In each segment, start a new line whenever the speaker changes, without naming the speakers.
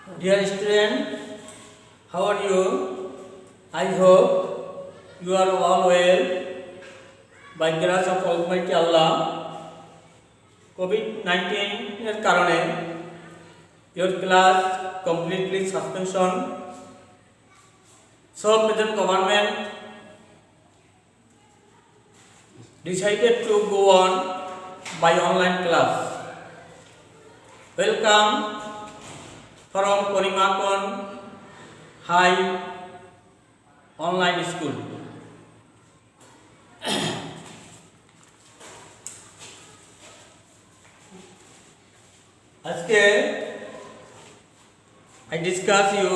Dear student, how are you? I hope you are all well by grace of Almighty Allah. COVID-19 এর কারণে your class completely suspension. So present government decided to go on by online class. Welcome from Korimakon High Online School. আজকে I discuss you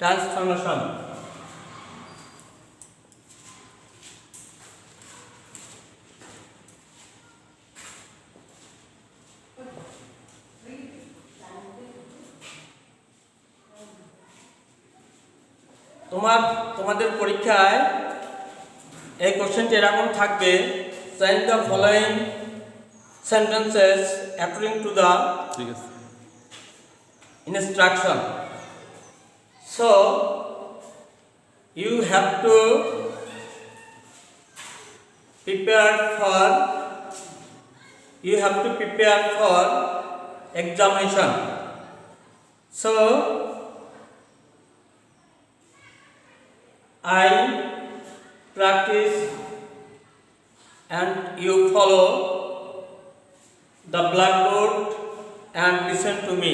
transformation. তোমাদের পরীক্ষায় এই কোশ্চেনটি এরকম থাকবে, change the following sentences according to the instruction. So you have to prepare for examination. So I practice and you follow the blackboard and listen to me.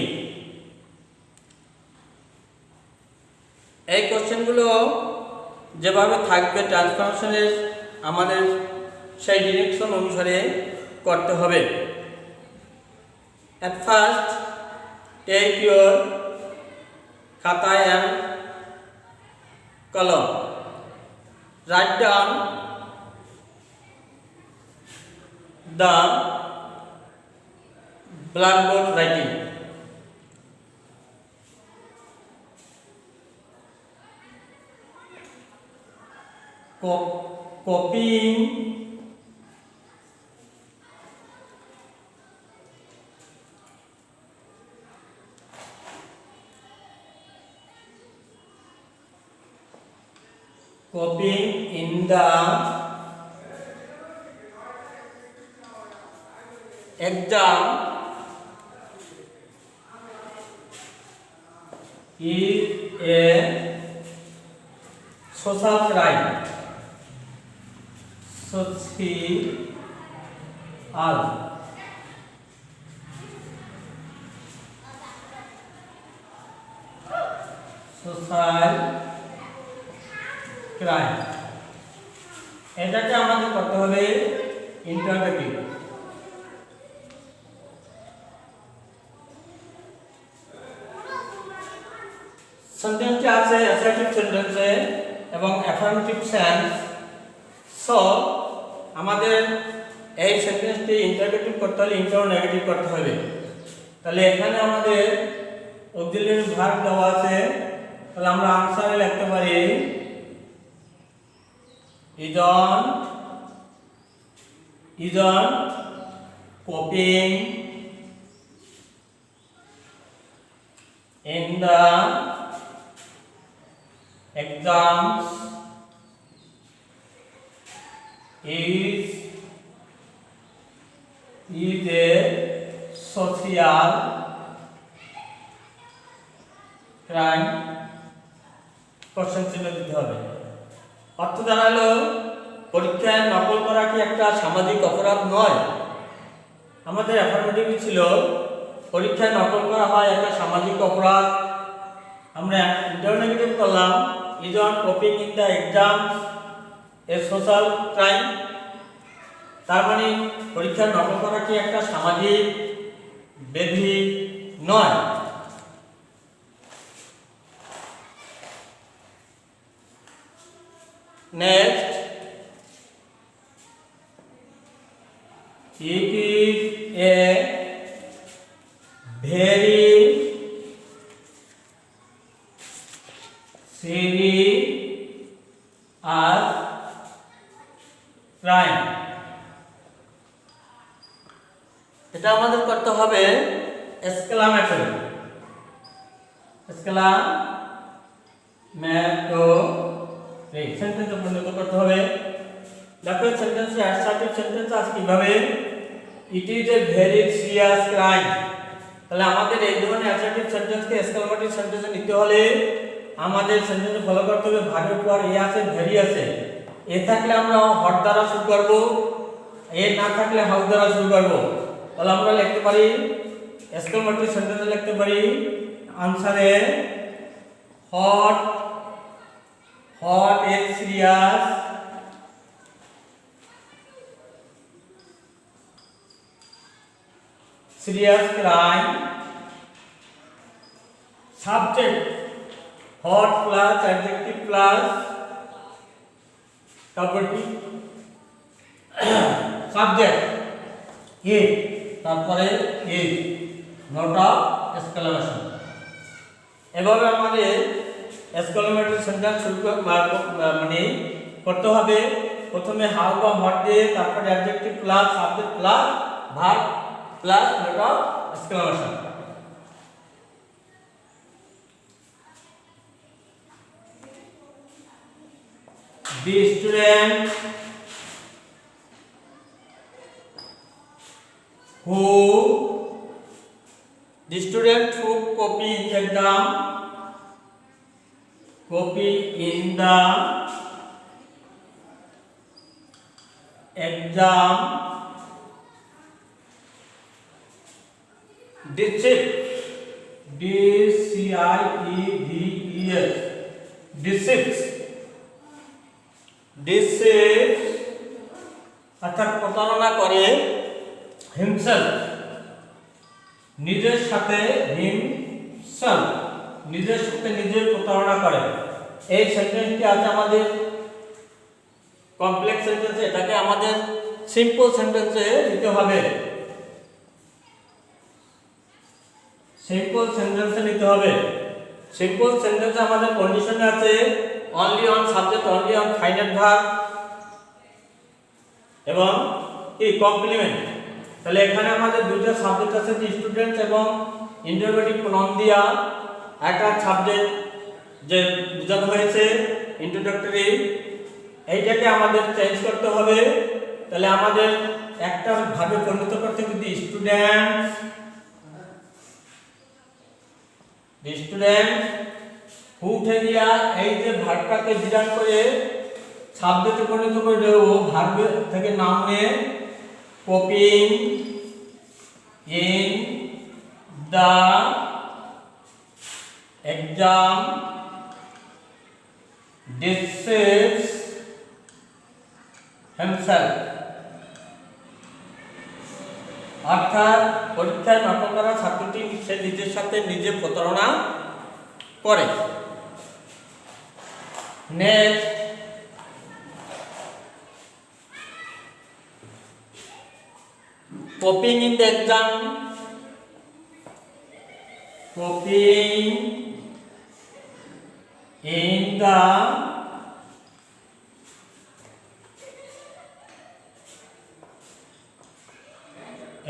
এই কোশ্চেনগুলো যেভাবে থাকবে ট্রান্সফরমেশনের আমাদের সেই ডিরেকশন অনুসারে করতে হবে। At first, take your খাতা and কলম. Write down the blackboard writing. Copying in the exam is a social crime. Social crime. এটাকে আমাদের করতে হবে ইন্টারোগেটিভ। সেন্টেন্সটি আছে অ্যাসার্টিভ সেন্টেন্সে এবং অ্যাফার্মেটিভ সেন্স। সো আমাদের এই সেন্টেন্সটি ইন্টারোগেটিভ করতে হলে ইন্টারোনেগেটিভ করতে হবে। তাহলে এখানে আমাদের অক্সিলিয়ারি ভার্ব দেওয়া আছে, তাহলে আমরা আনসারে লিখতে পারি is on copying in the exams is a social crime. Question চিহ্ন দিতে হবে। অর্থ দাঁড়ালো, পরীক্ষায় নকল করা কি একটা সামাজিক অপরাধ নয়? আমাদের অ্যাফার্মেটিভ ছিল পরীক্ষায় নকল করা হয় একটা সামাজিক অপরাধ। আমরা ইন্টারোনেগেটিভ করলাম, is on copying in the exams a social crime. তার মানে পরীক্ষায় নকল করা কি একটা সামাজিক ব্যাধি নয়। Next, it is a very serious crime. এটা আমাদের করতে হবে এক্সক্লামেটরি। এক্সক্লামেটরি সেন্টেন্সে পরিণত করতে হবে। দেখো সেন্টেন্সে অ্যাসার্টিভ সেন্টেন্স আছে কিভাবে, ইট is a very serious crime. তাহলে আমাদের এই ধরনের অ্যাসার্টিভ সেন্টেন্সকে এক্সক্লামেটরি সেন্টেন্সে নিতে হলে আমাদের সেন্টেন্সে ফলো করতে হবে ভার্বের পর এ আছে, ভেরি আছে। এ থাকলে আমরা হট দ্বারা শুরু করব, এ না থাকলে হাউ দ্বারা শুরু করব। তাহলে আমরা লিখতে পারি এক্সক্লামেটরি সেন্টেন্সে লিখতে পারি আনসারে what a serious crime, subject what plus adjective plus তারপর কি সাবজেক্ট এ, তারপরে এ নট অফ এক্সক্লামেশন। এভাবে আমাদের এক্সক্লামেটরি সেন্টেন্স শুরু মানে করতে হবে। প্রথমে হাউ বা হোয়াট দিয়ে, তারপরে adjective plus subject plus verb plus not of exclamation. The student who copy in the exam deceives অর্থাৎ প্রতারণা করে himself নিজের সাথে নিজে প্রতারণা করে। এই সেন্টেন্সটি আছে আমাদের কমপ্লেক্স সেন্টেন্সে, এটাকে আমাদের সিম্পল সেন্টেন্সে দিতে হবে। সিম্পল সেন্টেন্সে আমাদের কন্ডিশন আছে only on subject, only on finite verb এবং কি কমপ্লিমেন্ট। তাহলে এখানে আমাদের দুটো সাবজেক্ট আছে, স্টুডেন্ট এবং ইন্টারোগেটিভ প্রনাউন দিয়া একটা সাবজেক্ট যে বোঝানো হয়েছে ইন্ট্রোডাক্টরি, এইটাকে আমাদের চেঞ্জ করতে হবে। তাহলে আমাদের একটা ভাবে পরিণত করতে হবে স্টুডেন্ট হু উঠে দিয়া এই যে ভার্বটাকে ডিরাইভ করে সাবজেক্টে পরিণত করে ও ভার্ব থেকে নাউনে copying in the exam deceives himself, অর্থাৎ পরীক্ষায় নকল করা ছাত্রটি সে নিজের সাথে নিজে প্রতারণা করে। Next copying in the exam, copying in the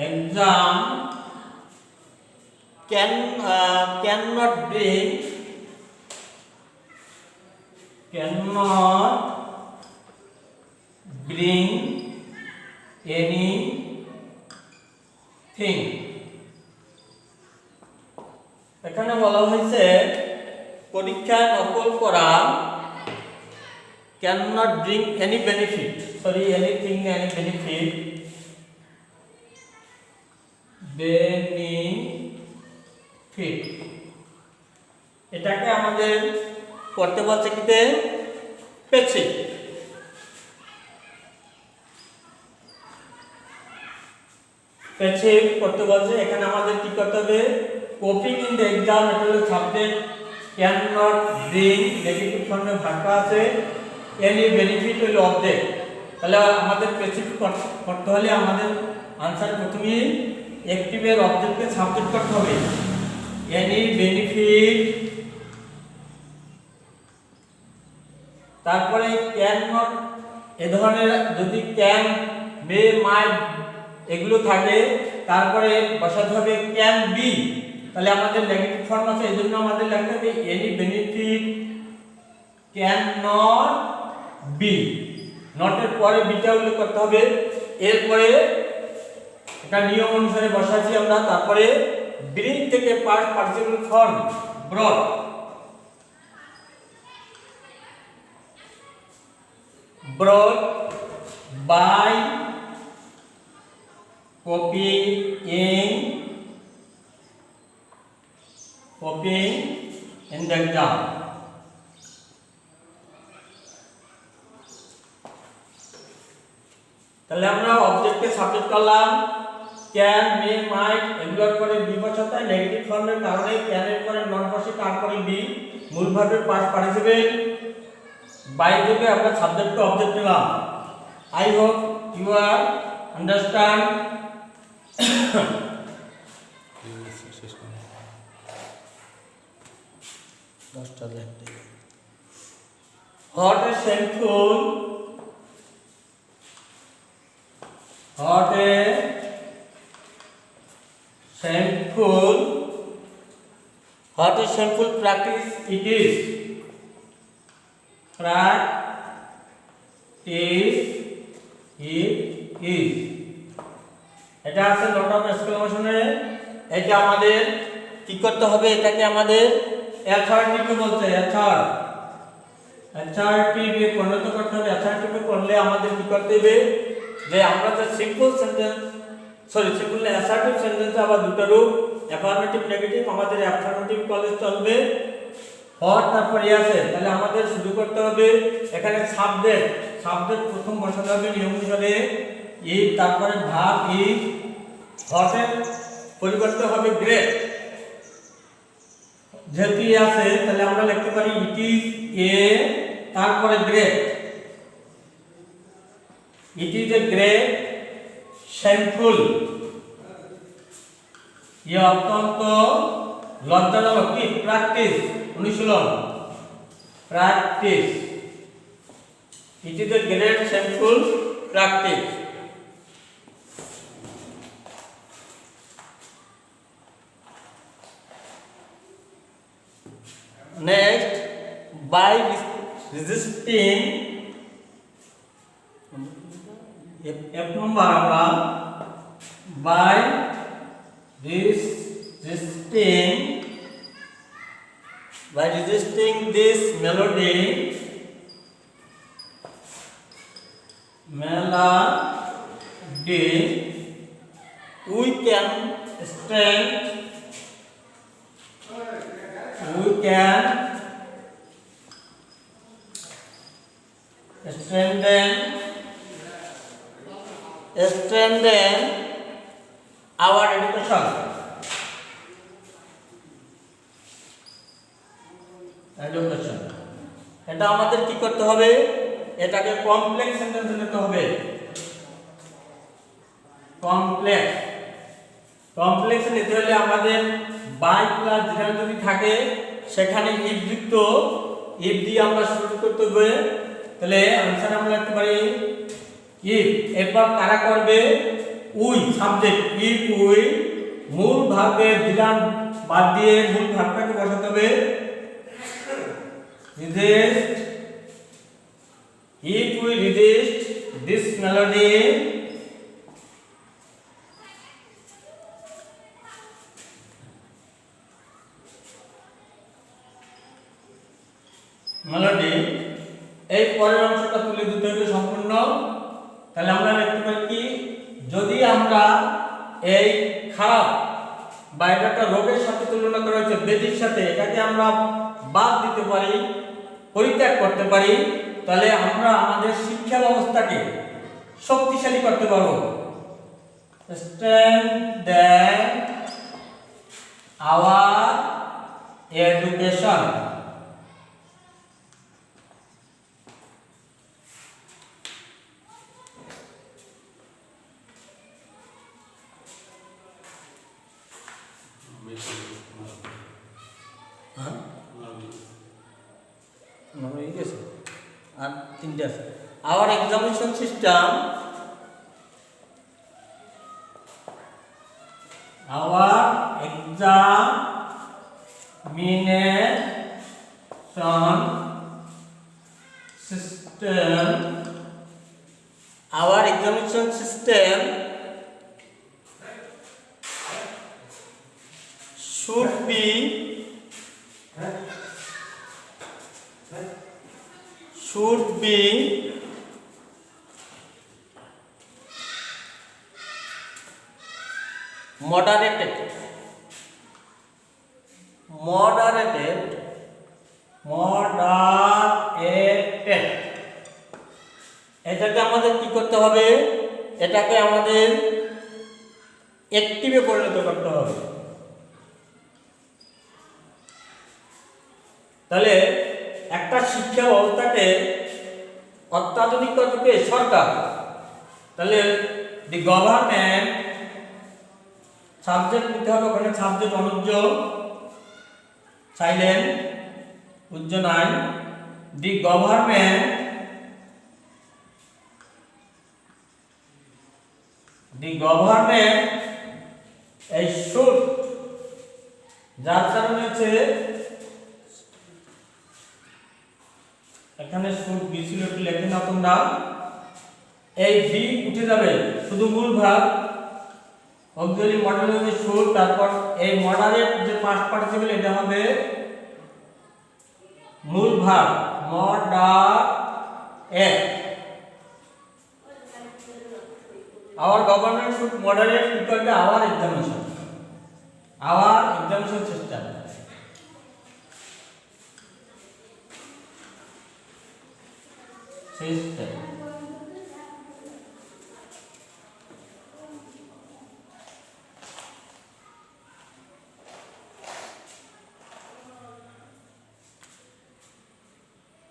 exam cannot bring anything। এখানে বলা হয়েছে পরীক্ষায় নকল করা cannot bring any benefit, anything, any benefit, এটাকে আমাদের করতে বলছে কিতে পেছে। করতে বলছে, এখানে আমাদের কি করতে হবে কপিং ইন দ্য এক্সাম, এটা হলো subject, can not bring negative ফর্মে ভাষা আছে, এনি বেনিফিট হলো অবজেক্ট। তাহলে আমাদের স্পেসিফিক করতে হলে আমাদের আনসার প্রথমেই অ্যাক্টিভের অবজেক্টকে সাবজেক্ট করতে হবে, এনি বেনিফিট, তারপরে ক্যান নট এ ধরনের যদি ক্যান মে মাইট এগুলো থাকে তারপরে বসাতে হবে ক্যান বি, তাহলে আমাদের নেগেটিভ ফর্ম আছে, এই জন্য আমাদের লিখতে হবে any benefit can not be, নটের পরে বিটা উল্লেখ করতে হবে, এরপরে একটা নিয়ম অনুসারে বসাচ্ছি আমরা, তারপরে ব্রিং থেকে past participle form ব্রট, brought by copying in the exam. তাহলে আমরা অবজেক্টকে সাবজেক্ট করলাম, ক্যান, মে, মাইট এগুলোর পরে বি বসাতে, নেগেটিভ ফর্মের কারণে ক্যান এর পরে নট বসে, তারপরে বি, মূল ভার্বের পাস্ট পার্টিসিপল, বাই থেকে আমরা সাবজেক্ট অবজেক্ট নিলাম। I hope you are understand. Hot is shameful, hot is shameful, hot is shameful practice it is, practice it is, এটা আছে নট অফ এক্সক্লেমেশনে। এটা আমাদের কি করতে হবে, এটাকে আমাদের অ্যাসার্টিভ বলতে, অ্যাসার্টিভে পরিণত করতে হবে। অ্যাসার্টিভে করলে আমাদের কি করতে হবে, যে আমরা যে সিম্পল সেন্টেন্স, সিম্পল না, অ্যাসার্টিভ সেন্টেন্সে আবার দুটো রূপ, অ্যাফার্মেটিভ নেগেটিভ। আমাদের অ্যাফার্মেটিভ কলেজ চলবে, হট তারপরে আছে, তাহলে আমাদের শুরু করতে হবে এখানে সাবজেক্ট প্রথম বসাতে হবে নিয়ম অনুসারে, ই, তারপরে ভার্ব ইজ, হটের পরিবর্তে হবে গ্রেট, যেহেতু আছে তাহলে আমরা লিখতে পারি ইট ইজ এ, তারপরে great, it is a great shameful, ইয়ে অত্যন্ত লজ্জাজনক, কি প্র্যাকটিস অনুশীলন, practice, it is a great shameful practice. Next, by resisting, F number আমরা by resisting this melody we can strengthen our education. এটা আমাদের কি করতে হবে, এটাকে কমপ্লেক্স সেন্টেন্সে নিতে হবে। কমপ্লেক্স নিতে হলে আমাদের বাই প্লাস জিরাল যদি থাকে, সেখানে ইফ যুক্ত, ইফ দিয়ে আমরা শুরু করতে হবে, তাহলে आंसर আমরা লিখতে পারি ইফ। এরপর কারা করবে, উই সাবজেক্ট, ইফ উই, মূল ভার্বের জিরাল বাদ দিয়ে মূল ভার্বটাকে বসাতে হবে, resist, if we resist this melody, এই পরের অংশটা তুলে দিতে হবে সম্পূর্ণ। তাহলে আমরা লিখতে পারি কি, যদি আমরা এই খারাপ বা একটা রোগের সাথে তুলনা করা হয়েছে, ব্যাধির সাথে, এটাকে আমরা বাদ দিতে পারি, পরিত্যাগ করতে পারি, তাহলে আমরা আমাদের শিক্ষা ব্যবস্থাকে শক্তিশালী করতে পারবো। strengthen our education, আর তিনটে আছে। Our examination system, our exam system, our examination system should be moderated এটাকে আমাদের কি করতে হবে, এটাকে আমাদের অ্যাক্টিভে পরিণত করতে হবে। তাহলে একটা শিক্ষা ব্যবস্থাকে অত্যাধুনিক করতে সরকার, তাহলে দি গভর্নমেন্ট সাবজেক্ট নিতে হবে, ওখানে সাবজেক্ট অনুজ্জ সাইলেন্ট উজ্জ নাই, দি গভর্নমেন্ট এই শুড, যার কারণে হচ্ছে এখানে শুড বি ছিল, একটু লেখে না তোমরা, এই বি উঠে যাবে, শুধু মূল ভাব অক্সিলারি মডেল হবে শুড, তারপর এই মডারেট যে পাস্ট পার্টিসিপল এটা হবে মূল ভাব moderate. Our government should moderate equal to our examination system.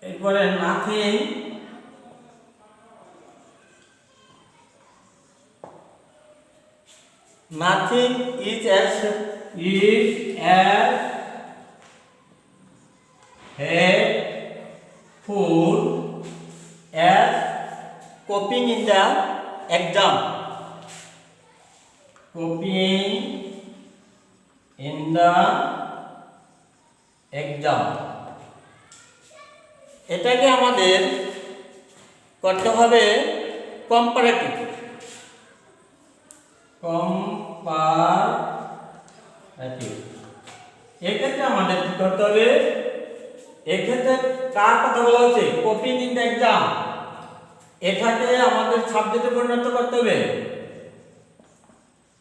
এরপরে nothing is as helpful as copying in the exam. এটাকে আমাদের করতে হবে কম্পারেটিভ। এক্ষেত্রে আমাদের কি করতে হবে, এক্ষেত্রে কার কথা বলা হচ্ছে, কপিং ইন দ্য এক্সাম, এটাকে আমাদের সাবজেক্টে পরিণত করতে হবে,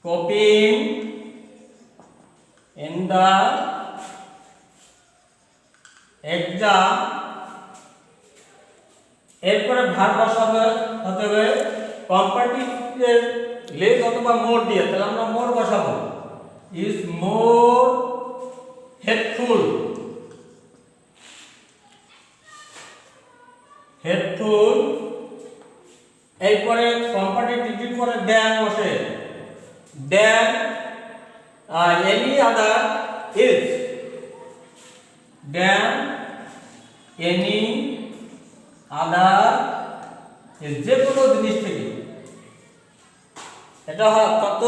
কপিং ইন দ্য এক্সাম। এরপরে ভার বসাতে হবে কম্পারেটিভ লেস অথবা মোর দিয়ে, তাহলে আমরা মোর বসাবো, ইজ মোর হেল্পফুল, এরপরে কম্পারেটিভ ডিগ্রি পরে দেন বসে, than any other is, than any other is, যে কোনো জিনিস থেকে, এটা হয় কত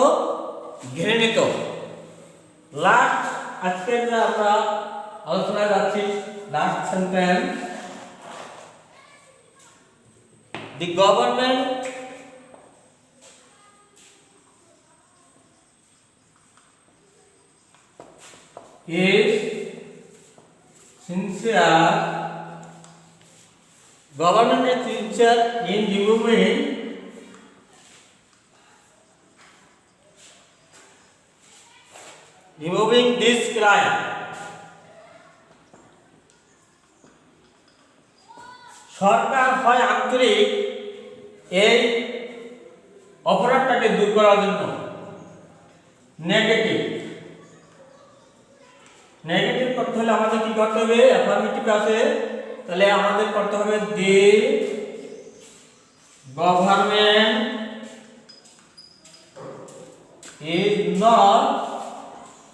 ঘৃণিত। লাস্ট আজকে আমরা আলোচনায় যাচ্ছি last sentence, the government is sincere, government is sincere in removing this crime. সরকার হয় আন্তরিক এই অপরাধটাকে দূর করার জন্য, নেগেটিভ করতে হলে আমাদের কি করতে হবে, অ্যাফার্মেটিভ আছে, তাহলে আমাদের করতে হবে দি গভর্নমেন্ট ইজ নট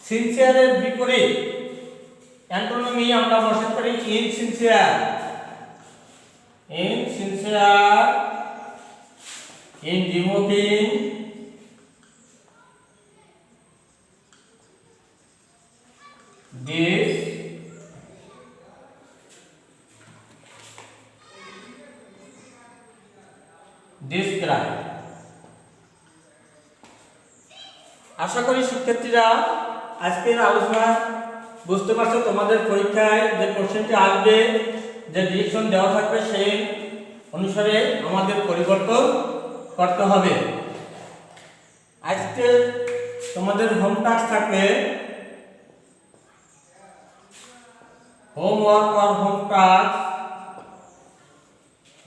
সিনসিয়ারের বিপরীত অ্যান্টোনিমি আমরা বসাতে পারি insincere, in removing this describe. আশা করি শিক্ষার্থীরা আজকের আলোচনা বুঝতে পারছো। তোমাদের পরীক্ষায় যে কোশ্চেনটি আসবে, যে ডিরেকশন দেওয়া থাকবে, সেই অনুসারে আমাদের পরিবর্তন করতে হবে। আজকে তোমাদের হোম টাস্ক থাকবে, হোমওয়ার্ক আর হোম টাস্ক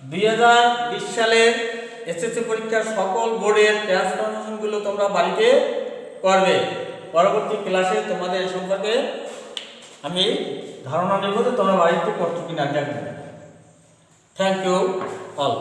2020 সালের এসএসসি পরীক্ষার সকল বোর্ডের ট্রান্সফরমেশনগুলো তোমরা বাড়িতে করবে। পরবর্তী ক্লাসে তোমাদের এই সম্পর্কে আমি ধারণা নেব যে তোমরা বাড়িতে করছো কিনা দেখবে। Thank you all.